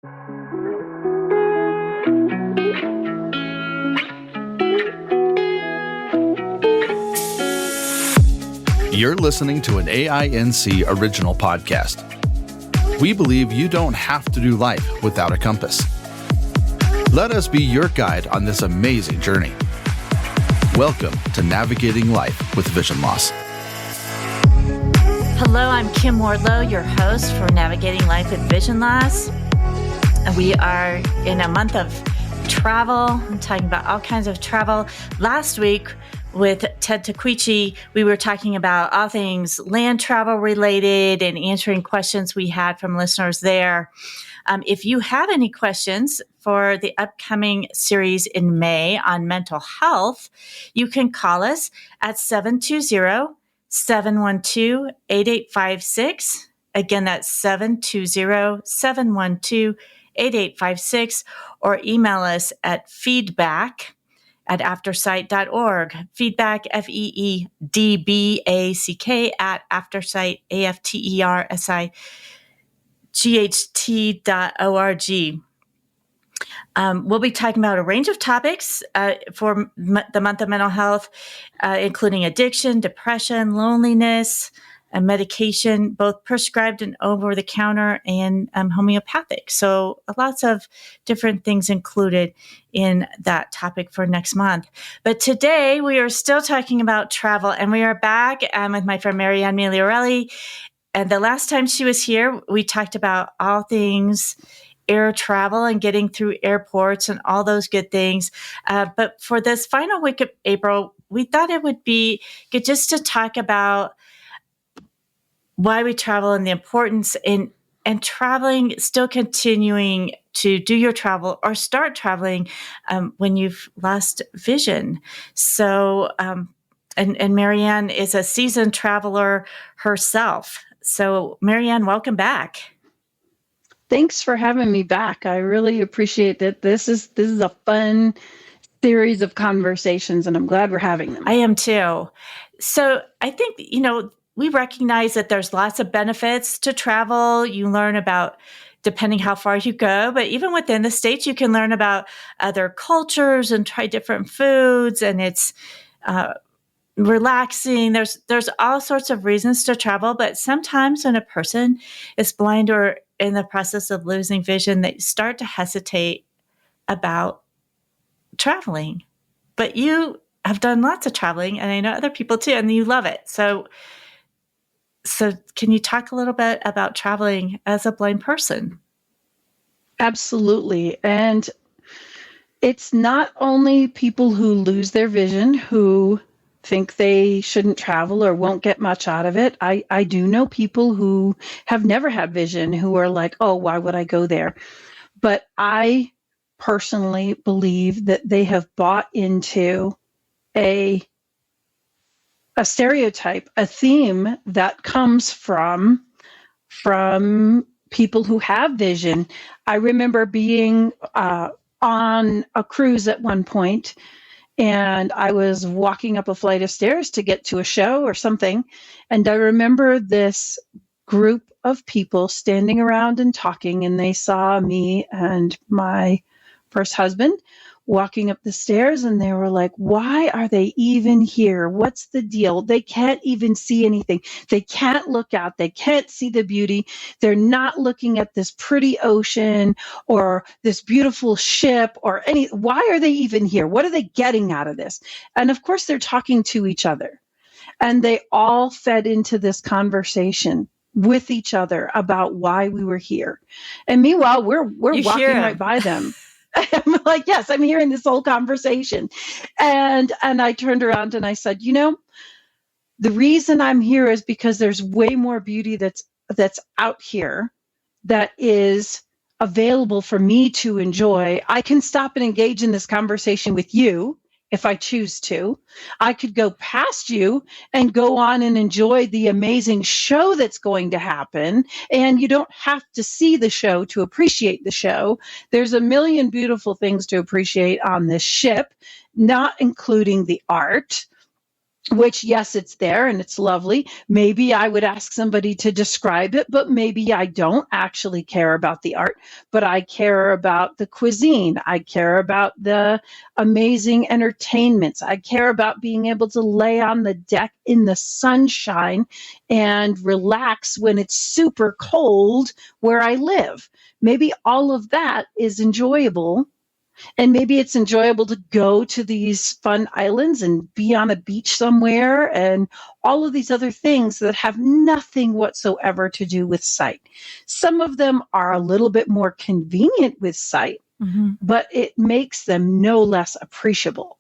You're listening to an AINC original podcast. We believe you don't have to do life without a compass. Let us be your guide on this amazing journey. Welcome to Navigating Life with Vision Loss. Hello, I'm Kim Wardlow, your host for Navigating Life with Vision Loss. We are in a month of travel. I'm talking about all kinds of travel. Last week with Ted Taquichi, we were talking about all things land travel related and answering questions we had from listeners there. If you have any questions for the upcoming series in May on mental health, you can call us at 720-712-8856. Again, that's 720-712-8856, or email us at feedback@aftersight.org. Feedback, FEEDBACK @aftersight, AFTERSIGHT.org. We'll be talking about a range of topics for the month of mental health, including addiction, depression, loneliness, medication, both prescribed and over-the-counter, and homeopathic. So lots of different things included in that topic for next month. But today we are still talking about travel, and we are back with my friend Marianne Migliorelli. And the last time she was here, we talked about all things air travel and getting through airports and all those good things. But for this final week of April, we thought it would be good just to talk about why we travel and the importance and traveling, still continuing to do your travel or start traveling when you've lost vision. So, and Marianne is a seasoned traveler herself. So Marianne, welcome back. Thanks for having me back. I really appreciate that. This is a fun series of conversations, and I'm glad we're having them. I am too. So I think, we recognize that there's lots of benefits to travel. You learn about, depending how far you go, but even within the States, you can learn about other cultures and try different foods, and it's relaxing. There's all sorts of reasons to travel, but sometimes when a person is blind or in the process of losing vision, they start to hesitate about traveling. But you have done lots of traveling, and I know other people too, and you love it. So can you talk a little bit about traveling as a blind person? Absolutely. And it's not only people who lose their vision who think they shouldn't travel or won't get much out of it. I do know people who have never had vision who are like, oh, why would I go there? But I personally believe that they have bought into a stereotype, a theme that comes from people who have vision. I remember being on a cruise at one point, and I was walking up a flight of stairs to get to a show or something. And I remember this group of people standing around and talking, and they saw me and my first husband walking up the stairs, and they were like, why are they even here? What's the deal? They can't even see anything. They can't look out. They can't see the beauty. They're not looking at this pretty ocean or this beautiful ship or why are they even here? What are they getting out of this? And of course, they're talking to each other. And they all fed into this conversation with each other about why we were here. And meanwhile, we're walking right by them. I'm like, yes, I'm hearing this whole conversation. And I turned around and I said, the reason I'm here is because there's way more beauty that's out here that is available for me to enjoy. I can stop and engage in this conversation with you if I choose to. I could go past you and go on and enjoy the amazing show that's going to happen. And you don't have to see the show to appreciate the show. There's a million beautiful things to appreciate on this ship, not including the art. which, yes, it's there and it's lovely. Maybe I would ask somebody to describe it, but maybe I don't actually care about the art, but I care about the cuisine. I care about the amazing entertainments. I care about being able to lay on the deck in the sunshine and relax when it's super cold where I live. Maybe all of that is enjoyable. And maybe it's enjoyable to go to these fun islands and be on a beach somewhere and all of these other things that have nothing whatsoever to do with sight. Some of them are a little bit more convenient with sight, but it makes them no less appreciable.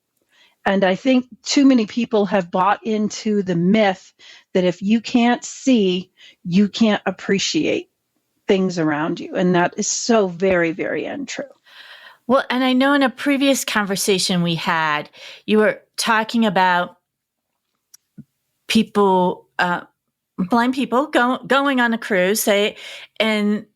And I think too many people have bought into the myth that if you can't see, you can't appreciate things around you. And that is so very, very untrue. Well, and I know in a previous conversation we had, you were talking about people, blind people going on a cruise, and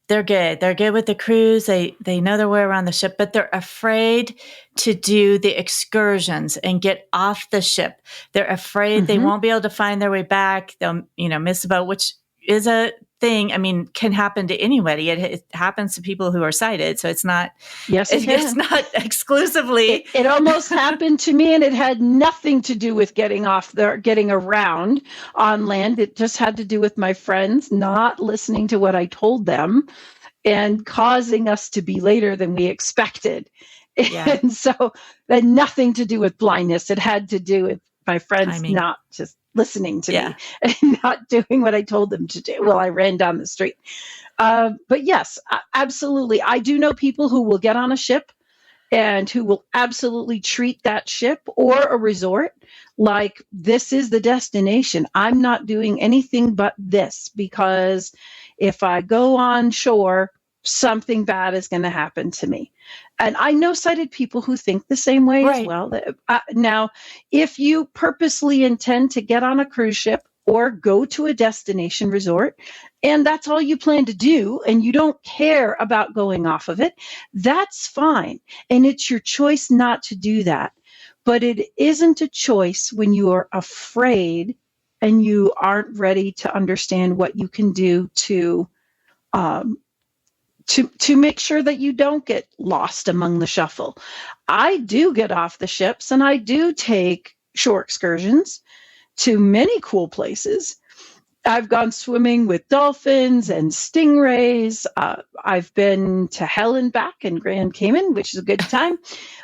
they're good. They're good with the cruise. They know their way around the ship, but they're afraid to do the excursions and get off the ship. They're afraid they won't be able to find their way back. They'll, miss the boat, which is a thing. I mean, can happen to anybody. It happens to people who are sighted. So it's not, yes, it's not exclusively. It almost happened to me, and it had nothing to do with getting off there, getting around on land. It just had to do with my friends not listening to what I told them and causing us to be later than we expected. Yeah. And so that had nothing to do with blindness. It had to do with my friends not just listening to me and not doing what I told them to do. Well, I ran down the street. But yes, absolutely. I do know people who will get on a ship and who will absolutely treat that ship or a resort like this is the destination. I'm not doing anything but this, because if I go on shore, something bad is going to happen to me. And I know sighted people who think the same way as well. Now, if you purposely intend to get on a cruise ship or go to a destination resort, and that's all you plan to do, and you don't care about going off of it, that's fine. And it's your choice not to do that. But it isn't a choice when you are afraid and you aren't ready to understand what you can do to make sure that you don't get lost among the shuffle. I do get off the ships and I do take shore excursions to many cool places. I've gone swimming with dolphins and stingrays. I've been to hell and back in Grand Cayman, which is a good time.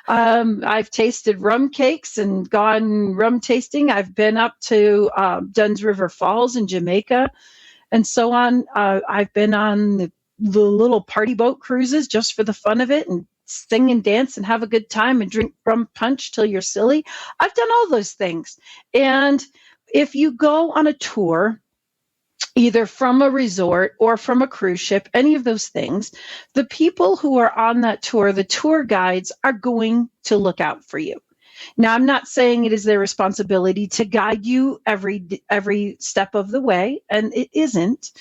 I've tasted rum cakes and gone rum tasting. I've been up to Dunn's River Falls in Jamaica and so on. I've been on the little party boat cruises just for the fun of it and sing and dance and have a good time and drink rum punch till you're silly. I've done all those things. And if you go on a tour, either from a resort or from a cruise ship, any of those things, the people who are on that tour, the tour guides, are going to look out for you. Now, I'm not saying it is their responsibility to guide you every step of the way, and it isn't,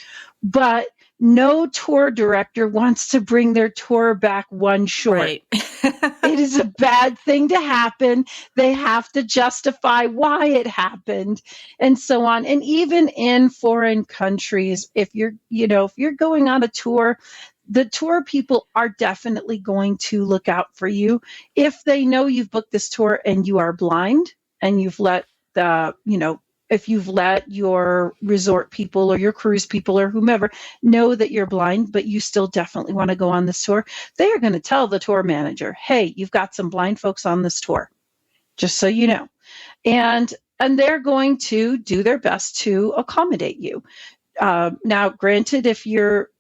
but no tour director wants to bring their tour back one short. Right. It is a bad thing to happen. They have to justify why it happened and so on. And even in foreign countries, if you're going on a tour, the tour people are definitely going to look out for you. If they know you've booked this tour and you are blind and you've let if you've let your resort people or your cruise people or whomever know that you're blind, but you still definitely want to go on this tour, they are going to tell the tour manager, hey, you've got some blind folks on this tour, just so you know. And they're going to do their best to accommodate you. Now, granted, if you're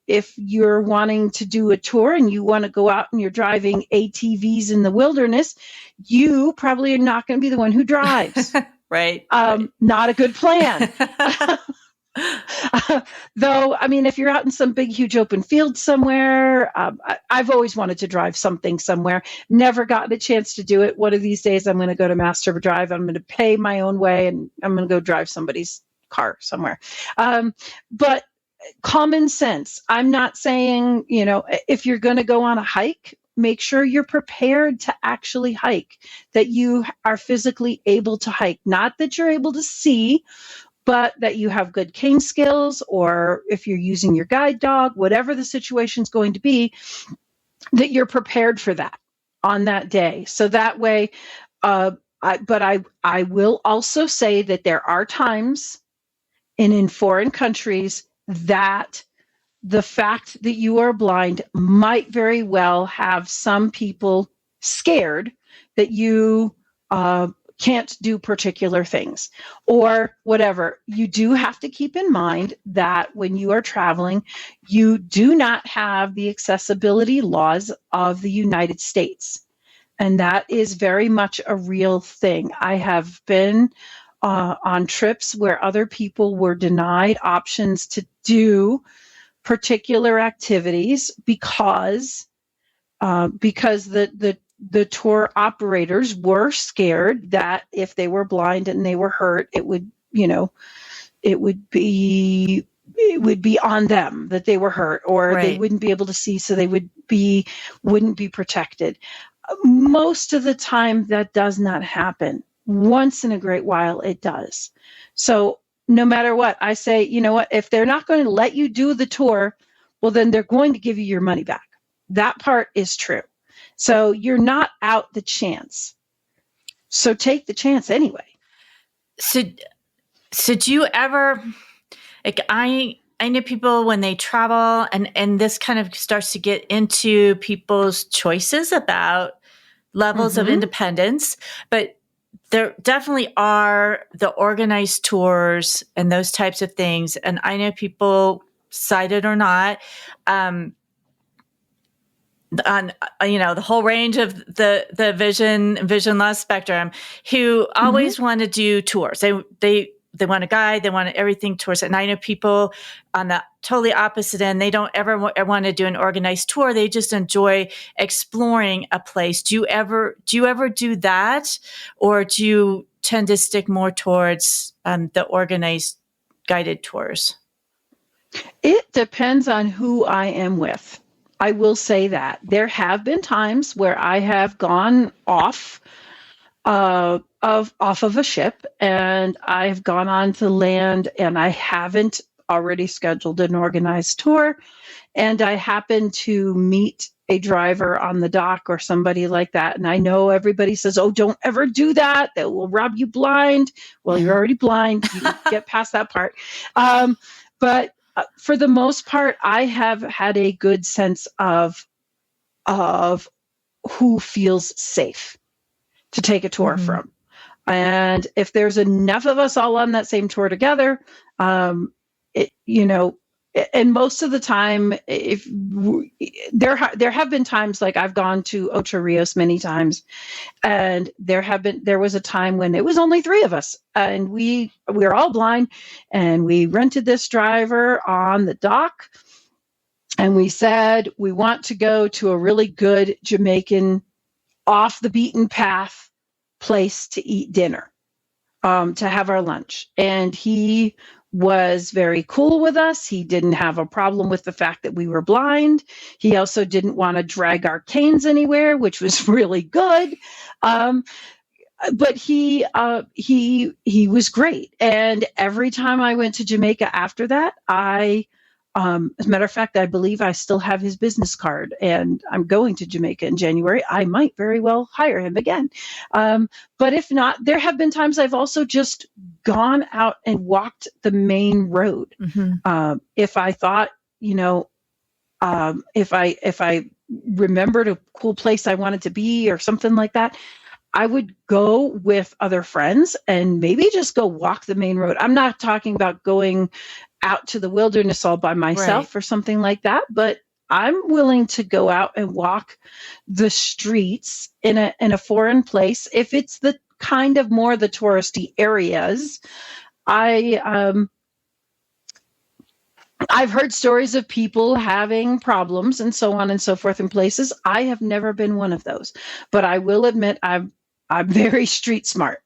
wanting to do a tour and you want to go out and you're driving ATVs in the wilderness, you probably are not going to be the one who drives. Right. Not a good plan. Though, I mean, if you're out in some big, huge open field somewhere, I've always wanted to drive something somewhere. Never gotten a chance to do it. One of these days, I'm going to go to Master Drive. I'm going to pay my own way and I'm going to go drive somebody's car somewhere. But common sense. I'm not saying, if you're going to go on a hike make sure you're prepared to actually hike, that you are physically able to hike, not that you're able to see, but that you have good cane skills, or if you're using your guide dog, whatever the situation's going to be, that you're prepared for that on that day. So that way, I will also say that there are times in foreign countries that the fact that you are blind might very well have some people scared that you can't do particular things or whatever. You do have to keep in mind that when you are traveling, you do not have the accessibility laws of the United States. And that is very much a real thing. I have been on trips where other people were denied options to do particular activities because the tour operators were scared that if they were blind and they were hurt, it would be on them that they were hurt, or Right. they wouldn't be able to see, so they wouldn't be protected. Most of the time that does not happen. Once in a great while it does. So no matter what, I say, you know what, if they're not going to let you do the tour, well, then they're going to give you your money back. That part is true. So you're not out the chance. So take the chance anyway. So do you ever, like, I know people when they travel, and this kind of starts to get into people's choices about levels of independence, but there definitely are the organized tours and those types of things. And I know people, sighted or not, on the whole range of the vision loss spectrum, who always want to do tours. They want a guide, they want everything tours. And I know people on the totally opposite end, they don't ever want to do an organized tour. They just enjoy exploring a place. Do you ever do that, or do you tend to stick more towards the organized guided tours? It depends on who I am with. I will say that there have been times where I have gone off of a ship, and I've gone on to land, and I haven't already scheduled an organized tour, and I happen to meet a driver on the dock or somebody like that. And I know everybody says, oh, don't ever do that. That will rob you blind. Well, you're already blind. You get past that part. But for the most part, I have had a good sense of who feels safe to take a tour from. And if there's enough of us all on that same tour together, and most of the time, there have been times, like I've gone to Ocho Rios many times, and there was a time when it was only 3 of us, and we were all blind, and we rented this driver on the dock, and we said we want to go to a really good Jamaican, off the beaten path place to eat dinner, to have our lunch. And he was very cool with us. He didn't have a problem with the fact that we were blind. He also didn't want to drag our canes anywhere, which was really good. But he was great. And every time I went to Jamaica after that, as a matter of fact, I believe I still have his business card, and I'm going to Jamaica in January. I might very well hire him again. But if not, there have been times I've also just gone out and walked the main road. If I thought, if I remembered a cool place I wanted to be or something like that, I would go with other friends and maybe just go walk the main road. I'm not talking about going out to the wilderness all by myself or something like that, but I'm willing to go out and walk the streets in a foreign place. If it's the kind of more the touristy areas, I've heard stories of people having problems and so on and so forth in places. I have never been one of those, but I will admit I'm very street smart.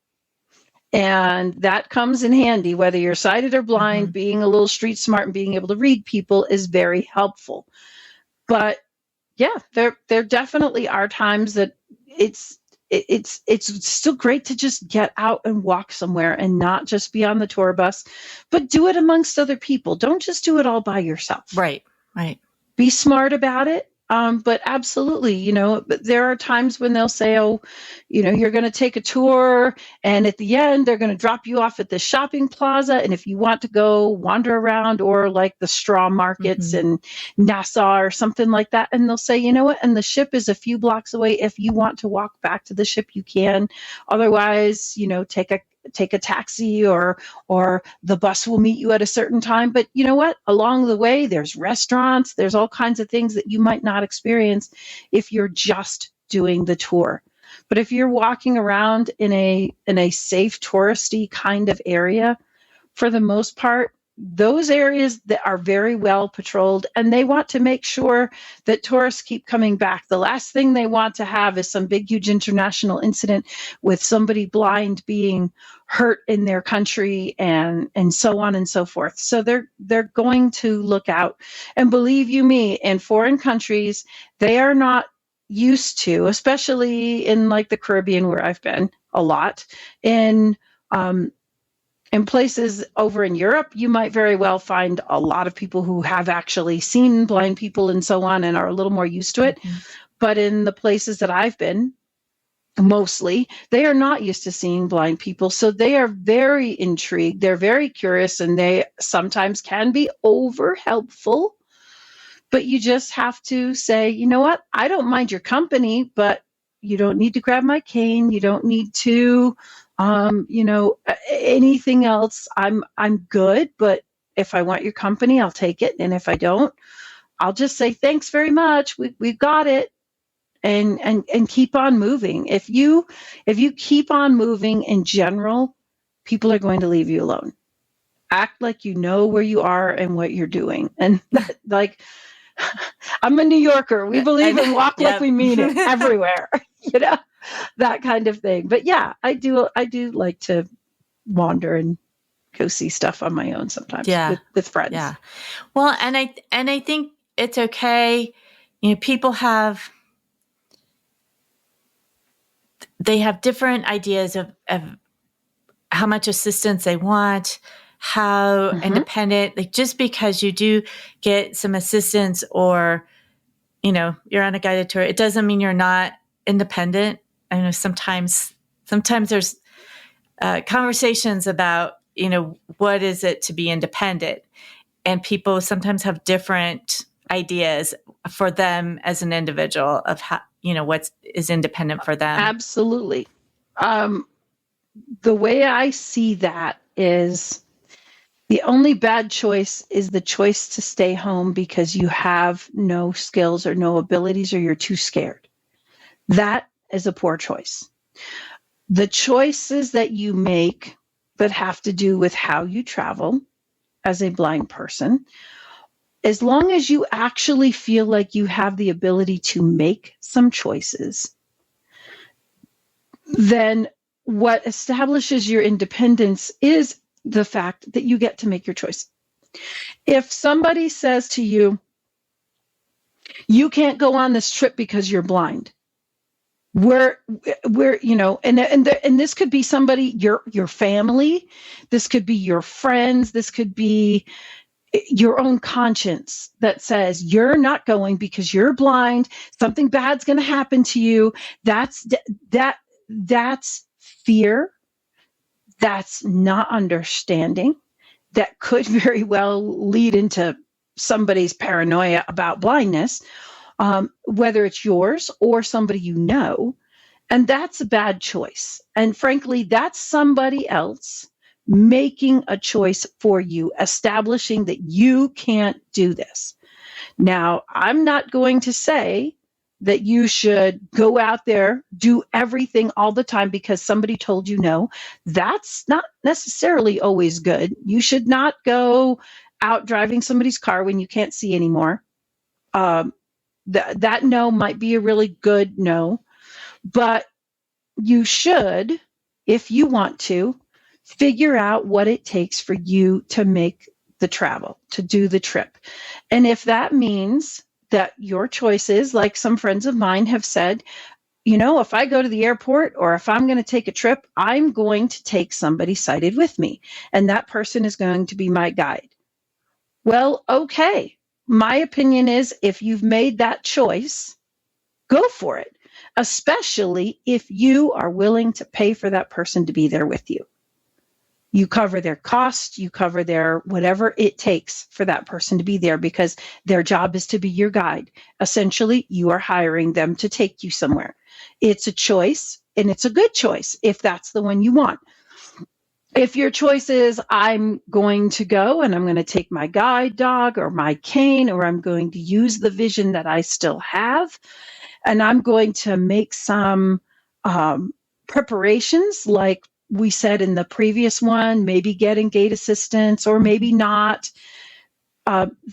And that comes in handy, whether you're sighted or blind. Being a little street smart and being able to read people is very helpful. But yeah, there definitely are times that it's still great to just get out and walk somewhere and not just be on the tour bus, but do it amongst other people. Don't just do it all by yourself. Right. Right. Be smart about it. But absolutely, but there are times when they'll say, oh, you're going to take a tour, and at the end, they're going to drop you off at the shopping plaza. And if you want to go wander around, or like the straw markets in Nassau or something like that, and they'll say, you know what? And the ship is a few blocks away. If you want to walk back to the ship, you can. Otherwise, take a taxi, or the bus will meet you at a certain time. But you know what? Along the way, there's restaurants, there's all kinds of things that you might not experience if you're just doing the tour. But if you're walking around in a safe touristy kind of area, for the most part, those areas that are very well patrolled, and they want to make sure that tourists keep coming back. The last thing they want to have is some big, huge international incident with somebody blind being hurt in their country, and so on and so forth. So they're going to look out. And believe you me, in foreign countries, they are not used to, especially in like the Caribbean, where I've been a lot, in places over in Europe, you might very well find a lot of people who have actually seen blind people and so on, and are a little more used to it. But in the places that I've been, mostly, they are not used to seeing blind people. So they are very intrigued. They're very curious, and they sometimes can be over helpful. But you just have to say, you know what? I don't mind your company, but you don't need to grab my cane. You don't need to anything else. I'm good, but if I want your company, I'll take it. And if I don't, I'll just say, thanks very much. We've got it. And keep on moving. If you keep on moving in general, people are going to leave you alone. Act like you know where you are and what you're doing. And like, I'm a New Yorker. We believe in walk like we mean it everywhere, that kind of thing. But yeah, I do like to wander and go see stuff on my own sometimes with friends. Yeah. Well, and I think it's okay. People have different ideas of how much assistance they want, how independent, like just because you do get some assistance, or, you're on a guided tour, it doesn't mean you're not independent. I know sometimes there's conversations about, what is it to be independent? And people sometimes have different ideas for them as an individual of how, what is independent for them. Absolutely. The way I see that is the only bad choice is the choice to stay home because you have no skills or no abilities, or you're too scared. That is a poor choice. The choices that you make that have to do with how you travel as a blind person, as long as you actually feel like you have the ability to make some choices, then what establishes your independence is the fact that you get to make your choice. If somebody says to you, you can't go on this trip because you're blind, and this could be somebody, your family, this could be your friends, this could be your own conscience that says you're not going because you're blind, something bad's going to happen to you. That's fear. That's not understanding. That could very well lead into somebody's paranoia about blindness, whether it's yours or somebody you know. And that's a bad choice. And frankly, that's somebody else making a choice for you, establishing that you can't do this. Now, I'm not going to say that you should go out there, do everything all the time because somebody told you no. That's not necessarily always good. You should not go out driving somebody's car when you can't see anymore. That no might be a really good no, but you should, if you want to, figure out what it takes for you to make the travel, to do the trip. And if that means that your choices, like some friends of mine have said, if I go to the airport or if I'm going to take a trip, I'm going to take somebody sighted with me, and that person is going to be my guide. Well, okay. My opinion is if you've made that choice, go for it, especially if you are willing to pay for that person to be there with you. You cover their cost, you cover their whatever it takes for that person to be there, because their job is to be your guide. Essentially, you are hiring them to take you somewhere. It's a choice, and it's a good choice if that's the one you want. If your choice is, I'm going to go and I'm going to take my guide dog or my cane, or I'm going to use the vision that I still have, and I'm going to make some preparations, like we said in the previous one, maybe getting gait assistance or maybe not.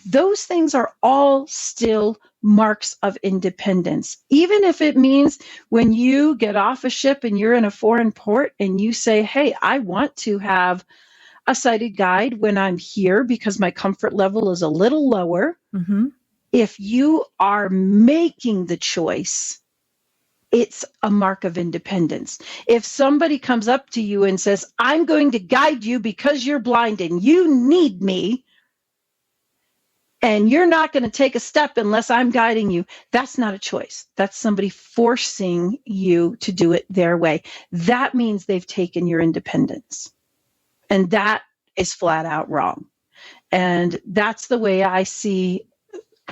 Those things are all still marks of independence. Even if it means when you get off a ship and you're in a foreign port and you say, hey, I want to have a sighted guide when I'm here because my comfort level is a little lower. Mm-hmm. If you are making the choice, it's a mark of independence. If somebody comes up to you and says, I'm going to guide you because you're blind and you need me, and you're not going to take a step unless I'm guiding you, that's not a choice. That's somebody forcing you to do it their way. That means they've taken your independence. And that is flat out wrong. And that's the way I see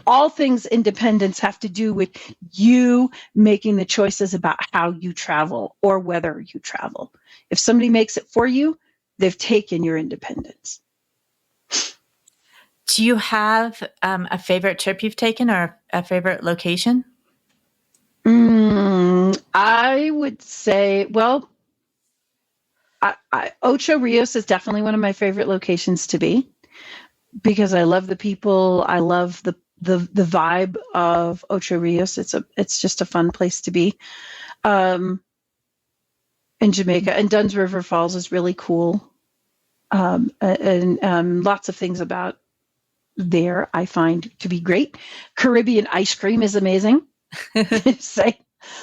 all things independence have to do with you making the choices about how you travel or whether you travel. If somebody makes it for you, they've taken your independence. Do you have a favorite trip you've taken or a favorite location? I would say, well, Ocho Rios is definitely one of my favorite locations to be, because I love the people. I love the vibe of Ocho Rios. It's just a fun place to be. In Jamaica, and Dunn's River Falls is really cool. And lots of things about there I find to be great. Caribbean ice cream is amazing.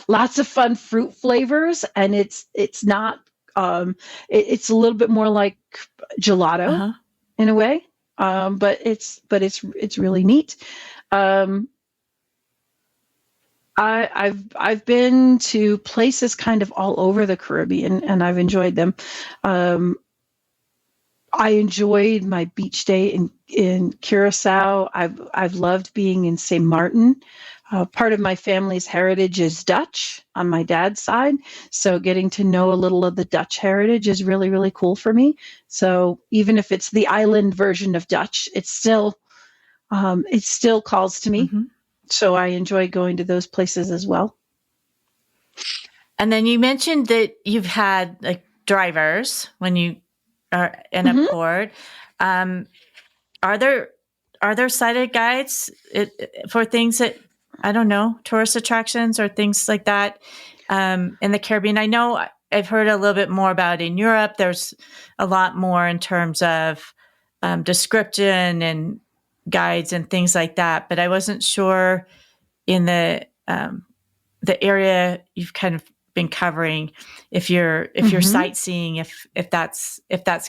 Lots of fun fruit flavors, and it's not it's a little bit more like gelato in a way, but it's really neat. I've been to places kind of all over the Caribbean, and I've enjoyed them. I enjoyed my beach day in Curacao. I've loved being in St. Martin. Part of my family's heritage is Dutch on my dad's side, so getting to know a little of the Dutch heritage is really, really cool for me. So even if it's the island version of Dutch, it still calls to me. Mm-hmm. So I enjoy going to those places as well. And then you mentioned that you've had like drivers when you are in a port. Are there sighted guides for things that, I don't know, tourist attractions or things like that in the Caribbean? I know I've heard a little bit more about it in Europe. There's a lot more in terms of description and guides and things like that. But I wasn't sure in the area you've kind of been covering if you're sightseeing, if that's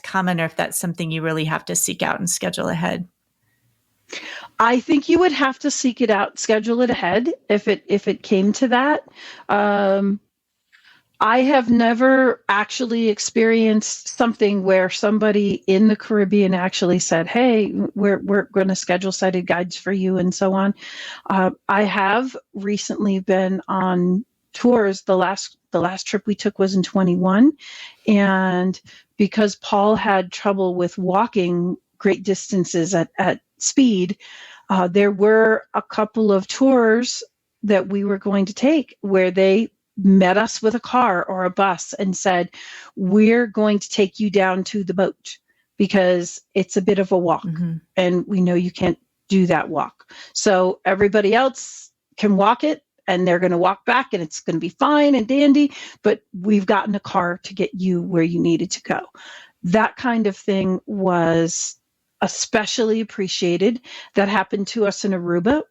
common, or if that's something you really have to seek out and schedule ahead. I think you would have to seek it out, schedule it ahead if it came to that. I have never actually experienced something where somebody in the Caribbean actually said, hey, we're going to schedule sighted guides for you and so on. I have recently been on tours. The last trip we took was in 21. And because Paul had trouble with walking great distances at speed, there were a couple of tours that we were going to take where they met us with a car or a bus and said, we're going to take you down to the boat because it's a bit of a walk and we know you can't do that walk. So everybody else can walk it and they're going to walk back and it's going to be fine and dandy, but we've gotten a car to get you where you needed to go. That kind of thing was especially appreciated. That happened to us in Aruba.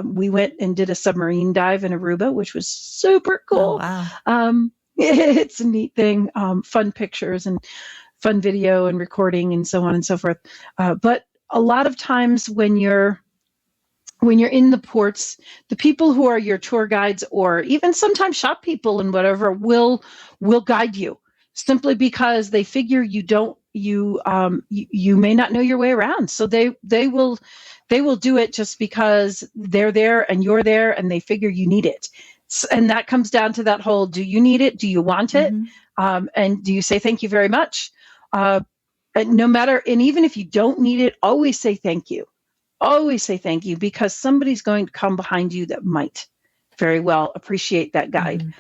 We went and did a submarine dive in Aruba, which was super cool. Oh, wow. It's a neat thing, fun pictures and fun video and recording and so on and so forth. But a lot of times when you're in the ports, the people who are your tour guides or even sometimes shop people and whatever will guide you simply because they figure you may not know your way around. So they will do it just because they're there and you're there and they figure you need it. And that comes down to that whole, do you need it? Do you want it? And do you say thank you very much? No matter, and even if you don't need it, always say thank you. Always say thank you, because somebody's going to come behind you that might very well appreciate that guide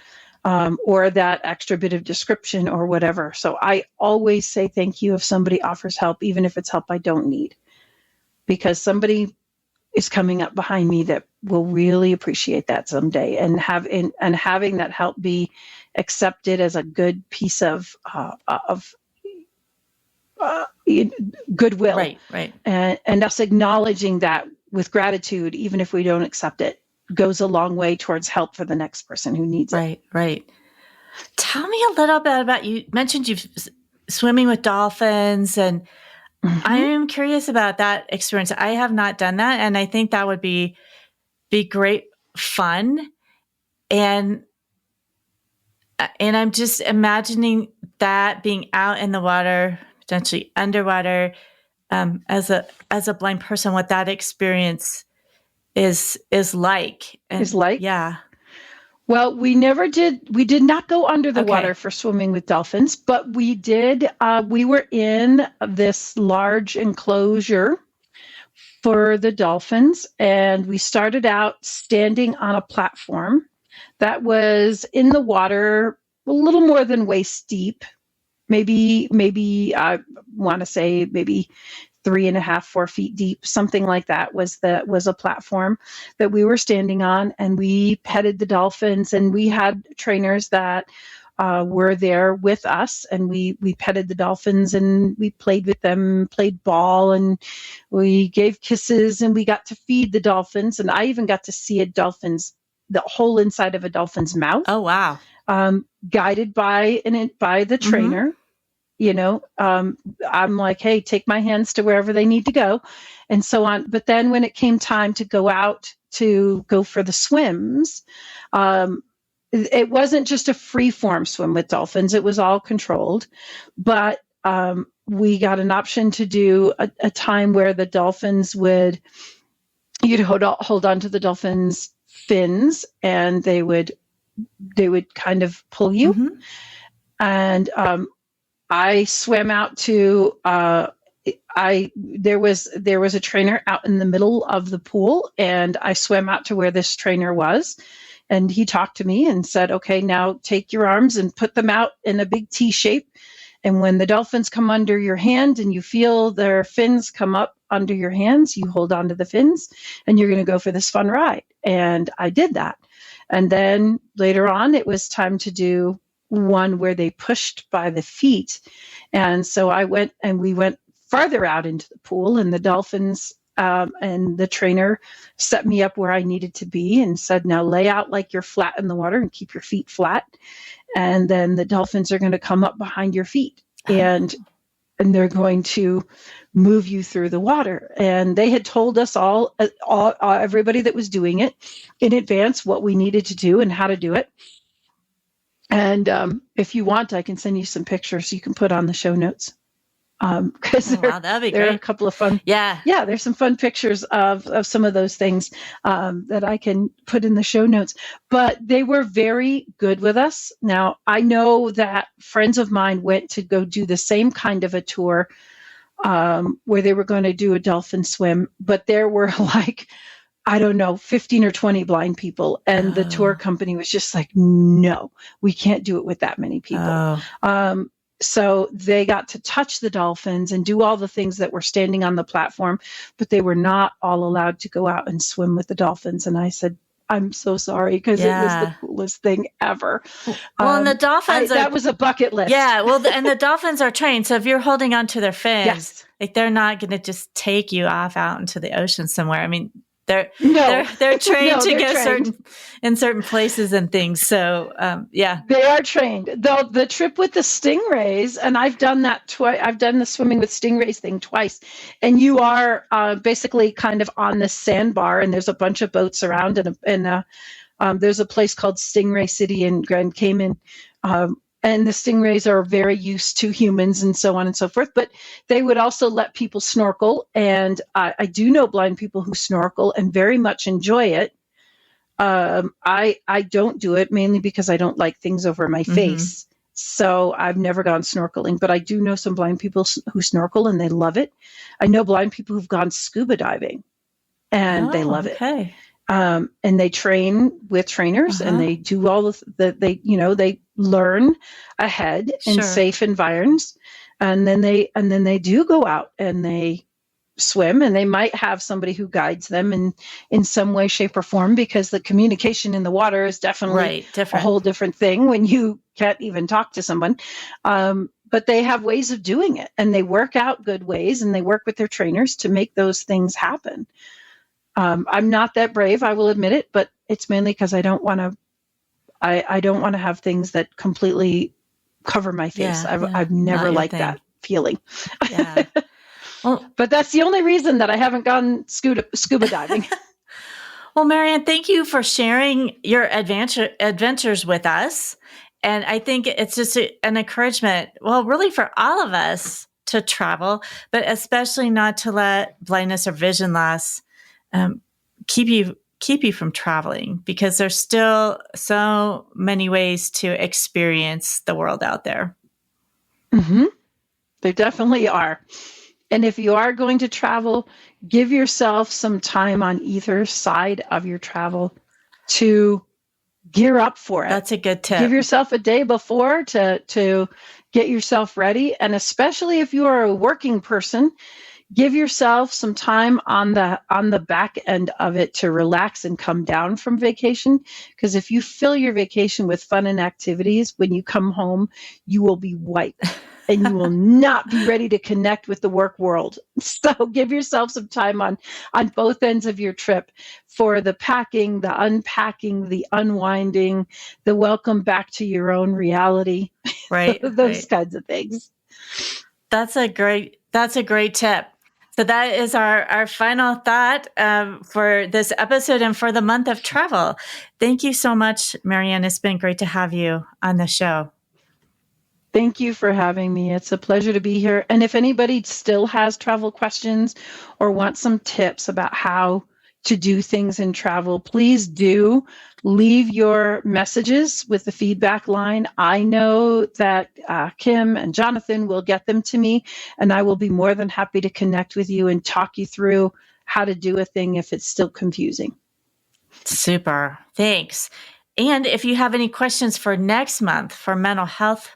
or that extra bit of description or whatever. So I always say thank you if somebody offers help, even if it's help I don't need, because somebody is coming up behind me that will really appreciate that someday, and having that help be accepted as a good piece of goodwill, right, and us acknowledging that with gratitude, even if we don't accept it, goes a long way towards help for the next person who needs it. Right. Tell me a little bit about, you mentioned you've swimming with dolphins, and I am curious about that experience. I have not done that, and I think that would be great fun. And I'm just imagining that being out in the water, potentially underwater, as a blind person, what that experience is like. Yeah. Well, we did not go under the water for swimming with dolphins, but we did, we were in this large enclosure for the dolphins, and we started out standing on a platform that was in the water a little more than waist deep. Maybe I want to say maybe 3.5, 4 feet deep, something like that was a platform that we were standing on, and we petted the dolphins, and we had trainers that were there with us, and we petted the dolphins, and we played with them, played ball, and we gave kisses, and we got to feed the dolphins, and I even got to see the whole inside of a dolphin's mouth. Oh, wow. Guided by the trainer. I'm like, hey, take my hands to wherever they need to go, and so on. But then when it came time to go out to go for the swims, it wasn't just a free form swim with dolphins. It was all controlled, but we got an option to do a time where the dolphins you'd hold on to the dolphins' fins, and they would kind of pull you. And I swam out to there was a trainer out in the middle of the pool, and I swam out to where this trainer was, and he talked to me and said, okay, now take your arms and put them out in a big T shape, and when the dolphins come under your hand and you feel their fins come up under your hands, you hold on to the fins, and you're going to go for this fun ride. And I did that. And then later on, it was time to do one where they pushed by the feet. And so we went farther out into the pool, and the dolphins and the trainer set me up where I needed to be and said, now lay out like you're flat in the water and keep your feet flat. And then the dolphins are going to come up behind your feet, and they're going to move you through the water. And they had told us all everybody that was doing it in advance what we needed to do and how to do it. And if you want, I can send you some pictures you can put on the show notes. Because there are a couple of fun. Yeah, there's some fun pictures of some of those things that I can put in the show notes. But they were very good with us. Now, I know that friends of mine went to go do the same kind of a tour where they were going to do a dolphin swim, but there were like, I don't know, 15 or 20 blind people. And the tour company was just like, no, we can't do it with that many people. So they got to touch the dolphins and do all the things that were standing on the platform, but they were not all allowed to go out and swim with the dolphins. And I said, I'm so sorry because it was the Yeah. coolest thing ever. Well, and the dolphins that was a bucket list. Yeah, well, and the dolphins are trained. So if you're holding on to their fins, Yes. like they're not going to just take you off out into the ocean somewhere. I mean, they're No. trained to they're go trained. in certain places and things. So yeah, They are trained. The trip with the stingrays, and I've done that twice. I've done the swimming with stingrays thing twice. And you are basically kind of on this sandbar, and there's a bunch of boats around, and there's a place called Stingray City in Grand Cayman. And the stingrays are very used to humans and so on and so forth, but they would also let people snorkel. And I do know blind people who snorkel and very much enjoy it. I don't do it mainly because I don't like things over my face. So I've never gone snorkeling, but I do know some blind people who snorkel and they love it. I know blind people who've gone scuba diving and they love it. Okay. And they train with trainers and they do all they learn ahead in safe environs. And then they do go out and they swim, and they might have somebody who guides them in some way, shape, or form, because the communication in the water is definitely a whole different thing when you can't even talk to someone. But they have ways of doing it, and they work out good ways, and they work with their trainers to make those things happen. I'm not that brave, I will admit it, but it's mainly because I don't want to. I don't want to have things that completely cover my face. I've never liked that feeling. Yeah. Well, but that's the only reason that I haven't gone scuba diving. Well, Marianne, thank you for sharing your adventures with us. And I think it's just an encouragement, well, really for all of us to travel, but especially not to let blindness or vision loss keep you from traveling, because there's still so many ways to experience the world out there. Mm-hmm. There definitely are. And if you are going to travel, give yourself some time on either side of your travel to gear up for it. That's a good tip. Give yourself a day before to get yourself ready. And especially if you are a working person, give yourself some time on the back end of it to relax and come down from vacation. Because if you fill your vacation with fun and activities, when you come home, you will be wiped. And you will not be ready to connect with the work world. So give yourself some time on both ends of your trip for the packing, the unpacking, the unwinding, the welcome back to your own reality. Right. Those kinds of things. That's a great tip. So that is our final thought for this episode and for the month of travel. Thank you so much, Marianne. It's been great to have you on the show. Thank you for having me. It's a pleasure to be here. And if anybody still has travel questions or wants some tips about how to do things in travel, please do leave your messages with the feedback line. I know that Kim and Jonathan will get them to me, and I will be more than happy to connect with you and talk you through how to do a thing if it's still confusing. Super. Thanks. And if you have any questions for next month, for mental health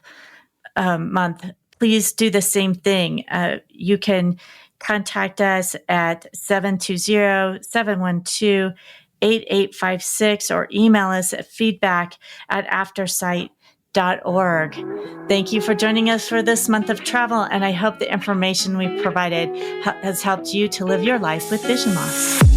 month, please do the same thing. You can contact us at 720-712-8856 or email us at feedback@aftersight.org. Thank you for joining us for this month of travel, and I hope the information we provided has helped you to live your life with vision loss.